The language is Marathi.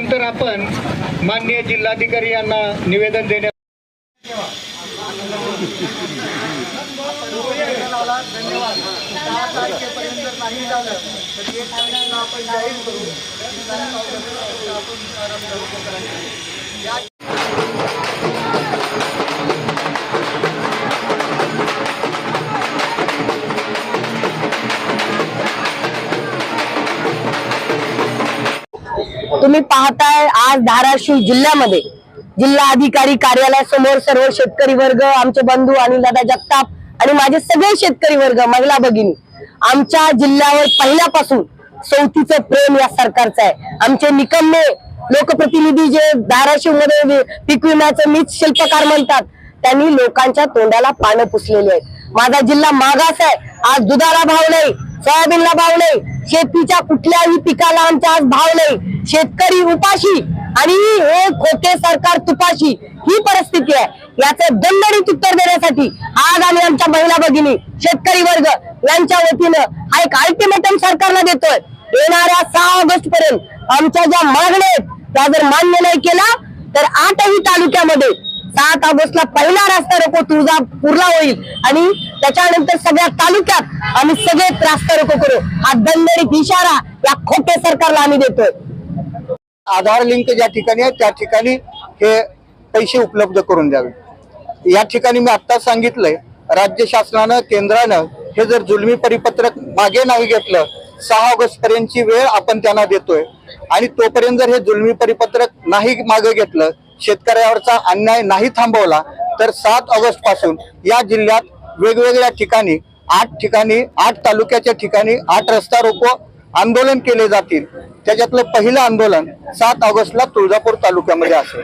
त्यानंतर आपण माननीय जिल्हाधिकारी यांना निवेदन देण्यात धन्यवाद। 10 तारखेपर्यंत जर नाही झालं तर 1 महिन्याला आपण जाहीर करू। तुम्ही पाहताय आज धाराशिव जिल्ह्यामध्ये जिल्हा अधिकारी कार्यालयासमोर सर्व शेतकरी वर्ग, आमचे बंधू अनिल दादा जगताप आणि माझे सगळे शेतकरी वर्ग, महिला भगिनी, आमच्या जिल्ह्यावर पहिल्यापासून सौतीचं प्रेम या सरकारचं आहे। आमचे निकम्मे लोकप्रतिनिधी जे धाराशिव मध्ये पीक विम्याचं मीच शिल्पकार म्हणतात, त्यांनी लोकांच्या तोंडाला पानं पुसलेली आहेत। माझा जिल्हा मागास आहे। आज दुधाला भाव नाही, सोयाबीनला भाव नाही, शेतीच्या कुठल्याही पिकाला आमचा आज भाव नाही, शेतकरी उपाशी आणि हे खोटे सरकार तुपाशी, ही परिस्थिती आहे। याचं दणदणीत उत्तर देण्यासाठी आज आम्ही आमच्या महिला भगिनी, शेतकरी वर्ग यांच्या वतीनं हा एक अल्टिमेटम सरकारला देतोय। येणाऱ्या 6 ऑगस्ट पर्यंत आमच्या ज्या मागण्या आहेत त्या जर मान्य नाही केला तर 8ही तालुक्यामध्ये 7 ऑगस्टला पहिला रस्ता रोको तुळजापूरला होईल आणि त्याच्यानंतर सगळ्या तालुक्यात आम्ही सगळे रस्ता रोको करू। हा दणदणीत इशारा या खोटे सरकारला आम्ही देतोय। आधार लिंक ज्या ठिकाणी आहे त्या ठिकाणी हे पैसे उपलब्ध करून द्यावे। या ठिकाणी मी आत्ताच सांगितलंय, राज्य शासनानं, केंद्रानं हे जर जुलमी परिपत्रक मागे नाही घेतलं, 6 ऑगस्ट पर्यंतची वेळ आपण त्यांना देतोय आणि तोपर्यंत जर हे जुलमी परिपत्रक नाही मागे घेतलं, शेतकऱ्यावरचा अन्याय नाही थांबवला तर 7 ऑगस्ट पासून या जिल्ह्यात वेगवेगळ्या ठिकाणी 8 तालुक्याच्या ठिकाणी 8 रस्ता रोको आंदोलन केले जातील। त्याच्यातलं पहिलं आंदोलन 7 ऑगस्टला तुळजापूर तालुक्यामध्ये असेल।